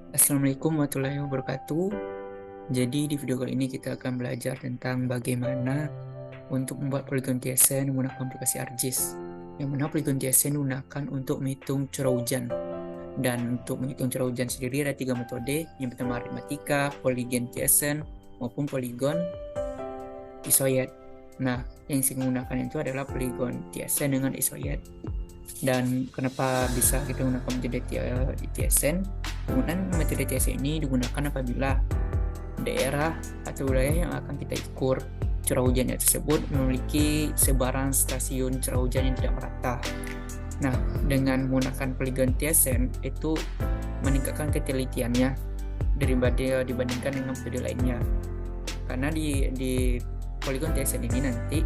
Assalamualaikum warahmatullahi wabarakatuh. Jadi di video kali ini kita akan belajar tentang bagaimana untuk membuat poligon TSN menggunakan aplikasi ArcGIS. Yang mana poligon TSN digunakan untuk menghitung curah hujan. Dan untuk menghitung curah hujan sendiri ada 3 metode. Yang pertama aritmatika, poligon TSN, maupun poligon isoid. Nah, yang saya gunakan itu adalah poligon TSN dengan isoid. Dan kenapa bisa kita gunakan metode TSN? Penggunaan metode TSN ini digunakan apabila daerah atau wilayah yang akan kita ukur curah hujannya tersebut memiliki sebaran stasiun curah hujan yang tidak merata. Nah, dengan menggunakan poligon TSN itu meningkatkan ketelitiannya dibandingkan dengan metode lainnya. Karena di poligon TSN ini nanti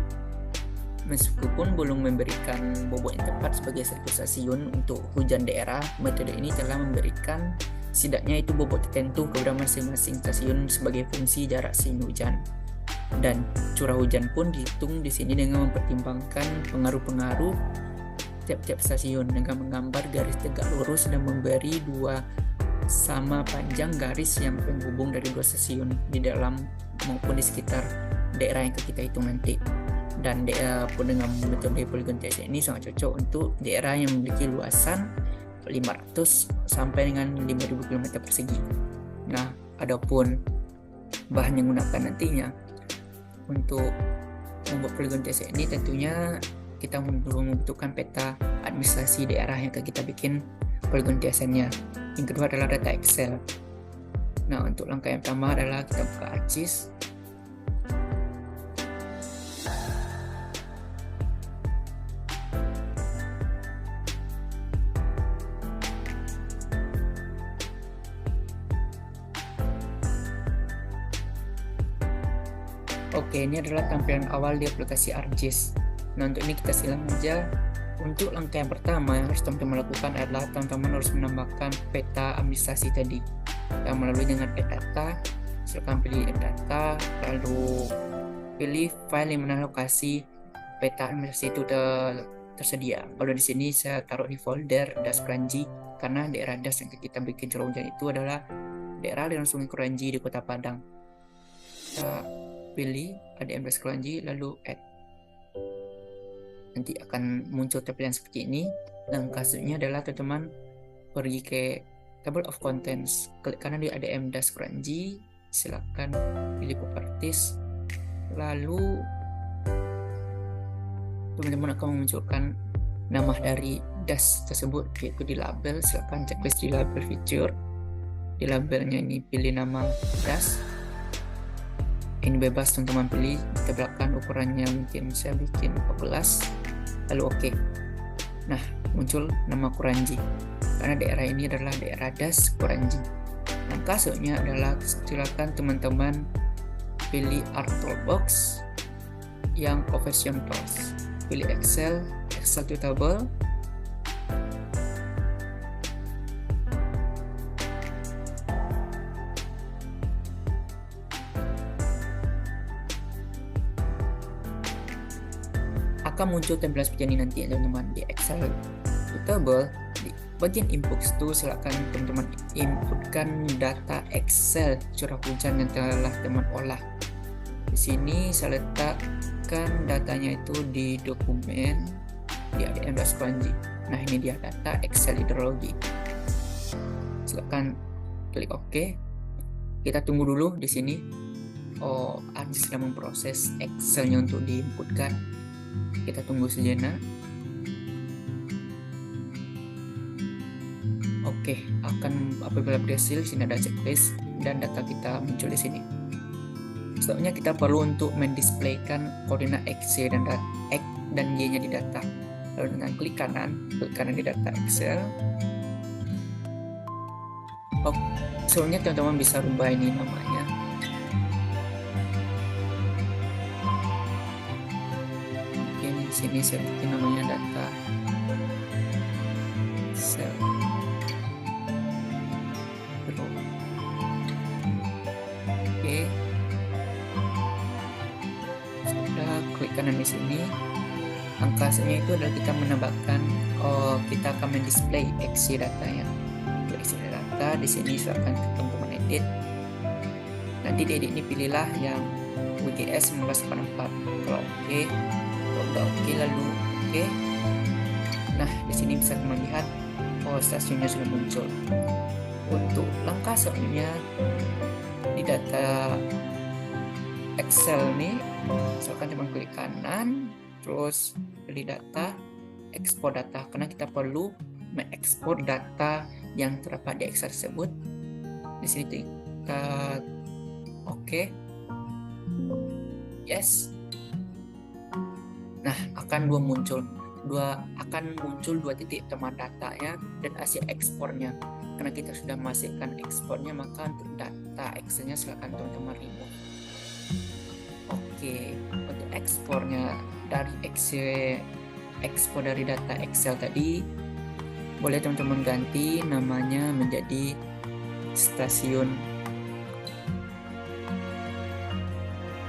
meskipun belum memberikan bobot yang tepat sebagai satu stasiun untuk hujan daerah, metode ini telah memberikan setidaknya itu bobot tertentu kepada masing-masing stasiun sebagai fungsi jarak sehingga hujan. Dan curah hujan pun dihitung di sini dengan mempertimbangkan pengaruh-pengaruh tiap-tiap stasiun dengan menggambar garis tegak lurus dan memberi dua sama panjang garis yang penghubung dari dua stasiun di dalam maupun di sekitar daerah yang kita hitung nanti. Dan dengan metode poligon TSN ini sangat cocok untuk daerah yang memiliki luasan 500 sampai dengan 5000 km persegi. Nah, adapun bahan yang digunakan nantinya untuk membuat poligon TSN ini tentunya kita membutuhkan peta administrasi daerah yang akan kita bikin poligon TSN-nya. Yang kedua adalah data Excel. Nah, untuk langkah yang pertama adalah kita buka ArcGIS. Oke, ini adalah tampilan awal di aplikasi ArcGIS. Nah, untuk ini kita silang aja. Untuk langkah yang pertama yang harus teman-teman lakukan adalah teman-teman harus menambahkan peta administrasi tadi. Yang melalui dengan add data, silakan pilih add data, lalu pilih file yang mana lokasi peta administrasi itu tersedia. Kalau di sini saya taruh di folder Das Kranji karena daerah Das yang kita bikin curah hujan itu adalah daerah aliran Sungai Kranji di Kota Padang. Kita pilih ADM Das Kranji lalu add. Nanti akan muncul tampilan seperti ini. Langkah selanjutnya adalah teman-teman pergi ke table of contents, klik kanan di ADM Das Kranji, silakan pilih properties, lalu teman-teman akan memunculkan nama dari das tersebut yaitu di label. Silakan checklist di label feature, di labelnya ini pilih nama das. Ini bebas teman-teman pilih, kita belakang ukurannya mungkin saya bikin 14 lalu oke. Nah, muncul nama Kuranji karena daerah ini adalah daerah Das Kuranji. Langkah selanjutnya adalah silakan teman-teman pilih Art Toolbox yang Profession Tools, pilih Excel to Table, akan muncul tampilan seperti ini nanti teman-teman di Excel to Table. Di bagian input itu silakan teman-teman inputkan data Excel curah hujan yang telah teman olah. Di sini saya letakkan datanya itu di dokumen di ADM Das Kranji. Nah, ini dia data Excel hidrologi. Silakan klik OK. Kita tunggu dulu di sini. ArcGIS sedang memproses Excelnya untuk diinputkan. Kita tunggu sejenak. Oke, apabila berhasil, sini ada checklist dan data kita muncul di sini. Selanjutnya kita perlu untuk mendisplaykan koordinat X, Y, dan Y-nya di data. Lalu dengan klik kanan di data Excel. Selanjutnya teman-teman bisa rubah ini namanya. Sini saya bikin namanya data cell. Oke, sudah klik kanan di sini. Angkanya itu adalah kita menambahkan, kita akan mendisplay XY datanya. isi data. Di sini silakan teman-teman edit. Nanti di edit ini pilihlah yang WGS 1984. Kalau oke, kalau udah oke lalu oke. Nah, di sini bisa teman lihat stasiunnya sudah muncul. Untuk langkah selanjutnya di data Excel nih, misalkan teman klik kanan, terus pilih data, ekspor data, karena kita perlu mengekspor data yang terdapat di Excel tersebut. Di sini kita oke, yes. Nah, akan muncul dua titik teman datanya dan hasil ekspornya. Karena kita sudah masukkan ekspornya, maka untuk data Excelnya silakan teman-teman remove. Oke, untuk ekspornya dari ekspor dari data Excel tadi, boleh teman-teman ganti namanya menjadi stasiun.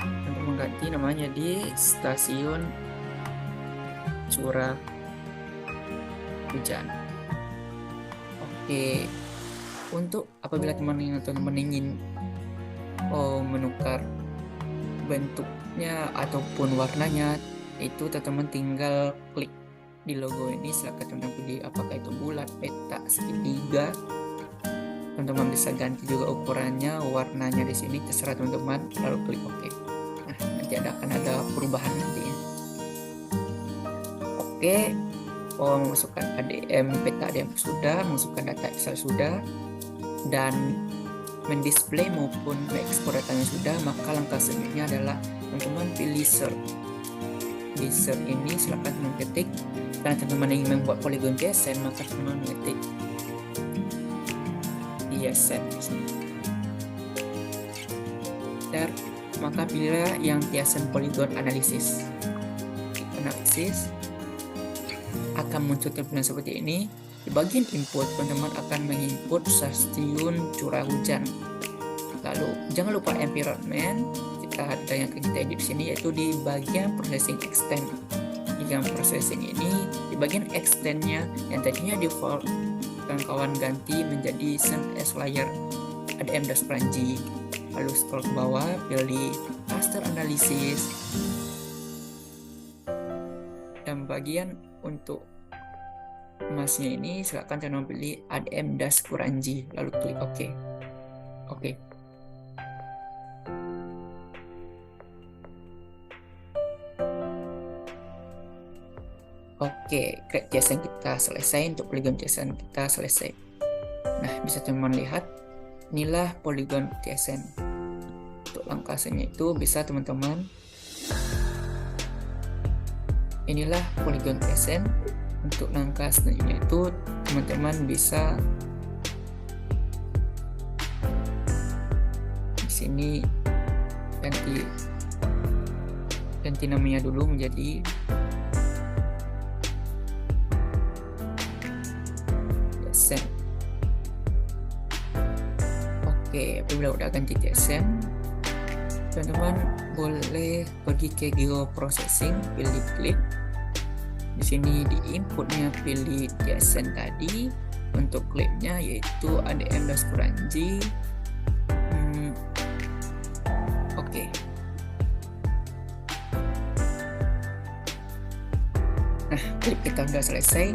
Teman-teman ganti namanya di stasiun curah hujan. Oke, untuk apabila teman-teman ingin menukar bentuknya ataupun warnanya, itu teman-teman tinggal klik di logo ini. Silakan teman-teman pilih apakah itu bulat, peta, segitiga. Teman-teman bisa ganti juga ukurannya, warnanya di sini terserah teman-teman, lalu klik OK. Nah, nanti akan ada perubahan nantinya. Oke, memasukkan ADM, peta ADM sudah, masukkan data Excel sudah, dan mendisplay maupun mengekspor datanya sudah, maka langkah selanjutnya adalah teman-teman pilih search. Di search ini silakan teman ketik, karena teman-teman ingin membuat polygon TSN, maka teman mengetik TSN di sini. Dan maka pilihlah yang TSN Polygon Analysis. Analisis akan muncul tampilan seperti ini. Di bagian input, teman-teman akan menginput stasiun curah hujan. Lalu jangan lupa environment. Kita ada yang kita edit di sini, yaitu di bagian processing extend. Di bagian processing ini, di bagian extendnya yang tadinya default, kawan-kawan ganti menjadi send as layer ADM-G. Lalu scroll ke bawah, pilih raster analysis. Dan bagian untuk emasnya ini silakan teman-teman pilih ADM-G, lalu klik OK. Oke. Oke, create JSON kita selesai, untuk polygon JSON kita selesai. Nah, bisa teman-teman lihat, inilah polygon JSON. Untuk langkah selanjutnya itu bisa teman-teman, inilah polygon JSON. Untuk langkah selanjutnya itu teman-teman bisa di sini ganti namanya dulu menjadi JSON. Oke, apabila udah ganti JSON, teman-teman boleh pergi ke geoprocessing, pilih clip. Di sini di inputnya pilih JSON tadi, untuk klipnya yaitu ADM-G. Oke. Nah, klip kita sudah selesai.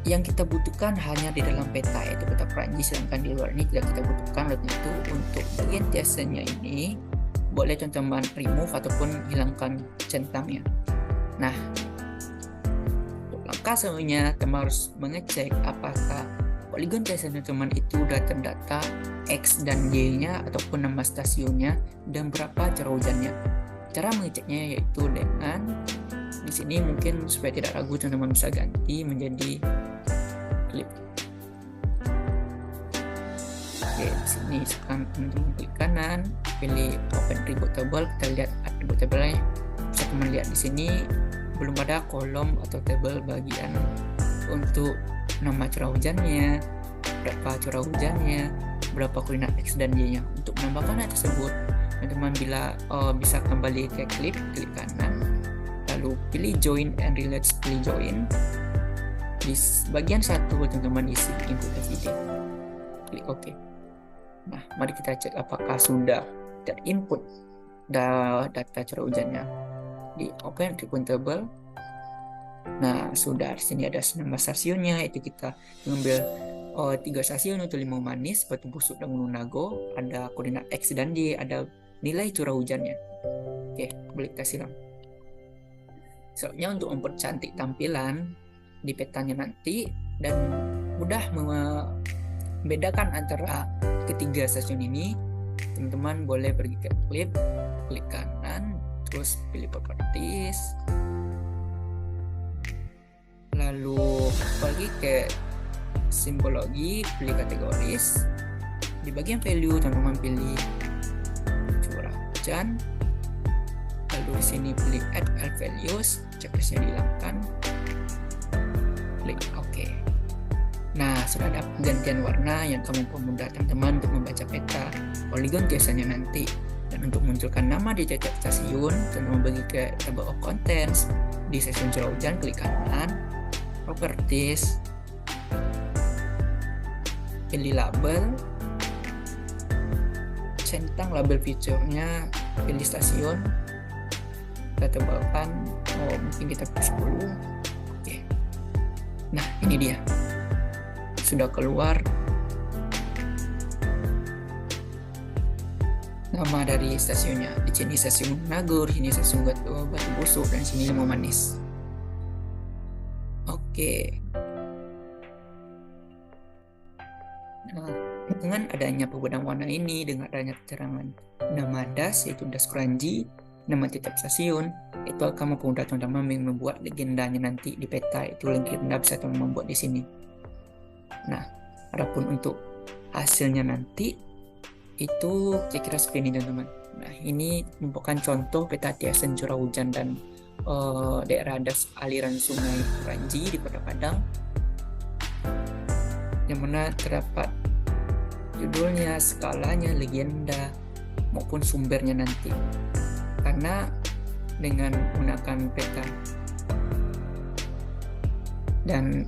Yang kita butuhkan hanya di dalam peta, yaitu peta Perancis, sedangkan di luar ini tidak kita butuhkan. Oleh itu, untuk bagian JSON-nya ini boleh teman-teman remove ataupun hilangkan centangnya. Nah, langkah selanjutnya teman harus mengecek apakah polygon JSON teman itu sudah terdata X dan Y-nya ataupun nama stasiunnya dan berapa curah hujannya. Cara mengeceknya yaitu dengan di sini, mungkin supaya tidak ragu teman-teman bisa ganti menjadi clip. Oke, di sini sekarang teman-teman klik kanan, pilih open attribute table. Kita lihat attribute table-nya. Bisa teman lihat di sini belum ada kolom atau tabel bagian untuk nama curah hujannya, berapa curah hujannya, berapa koordinat X dan Y-nya. Untuk menambahkan hal tersebut, teman-teman bisa kembali ke clip, klik kanan, lalu pilih join and relates, pilih join. Di bagian 1 teman-teman isi input everyday. Klik OK. Nah, mari kita cek apakah sudah terinput data curah hujannya. Di Open Treatment Table. Nah, sudah. Di sini ada nama stasiunnya, itu kita mengambil 3 stasiun untuk Limau Manis, Batu Busuk, dan Gunung Nago. Ada koordinat X dan Y, ada nilai curah hujannya. Oke, boleh kita siram. Soalnya untuk mempercantik tampilan di petanya nanti dan mudah membedakan antara ketiga stasiun ini, teman-teman boleh pergi ke klik kanan, terus pilih properties, lalu pergi ke simbologi, pilih kategoris. Di bagian value teman-teman pilih curah hujan, lalu di sini pilih add values, checklistnya dihilangkan, klik OK. Nah, sudah ada penggantian warna yang akan mempermudah teman-teman untuk membaca peta poligon biasanya nanti. Dan untuk munculkan nama di tiap stasiun, teman-teman pergi ke table of contents, di stasiun curah hujan klik kanan, properties, pilih label, centang label feature-nya, pilih stasiun, kita tebalkan, mungkin kita pilih 10. Oke. Nah, ini dia. Sudah keluar nama dari stasiunnya. Di sini stasiun Nagur, ini stasiun Batu Busuk, dan sini Limau Manis. Oke. Nah, dengan adanya perbedaan warna ini, dengan adanya keterangan nama das, yaitu das Kranji, nama tiap stasiun, itu akan mempermudah teman-teman membuat legendanya nanti di peta. Itu legenda bisa teman-teman buat di sini. Nah, adapun untuk hasilnya nanti itu kira-kira seperti ini teman-teman. Nah, ini merupakan contoh peta TSN curah hujan dan daerah das aliran sungai Kranji di Kota Padang, yang mana terdapat judulnya, skalanya, legenda, maupun sumbernya nanti. Karena dengan menggunakan peta dan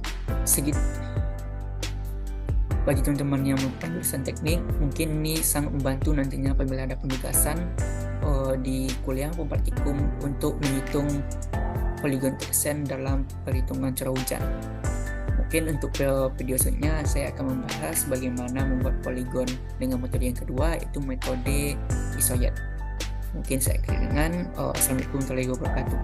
bagi teman-teman yang melakukan jurusan teknik, mungkin ini sangat membantu nantinya apabila ada penugasan di kuliah praktikum untuk menghitung poligon TSN dalam perhitungan curah hujan. Mungkin untuk video selanjutnya saya akan membahas bagaimana membuat poligon dengan metode yang kedua, yaitu metode isoyet. Mungkin saya akhiri dengan Assalamualaikum warahmatullahi wabarakatuh.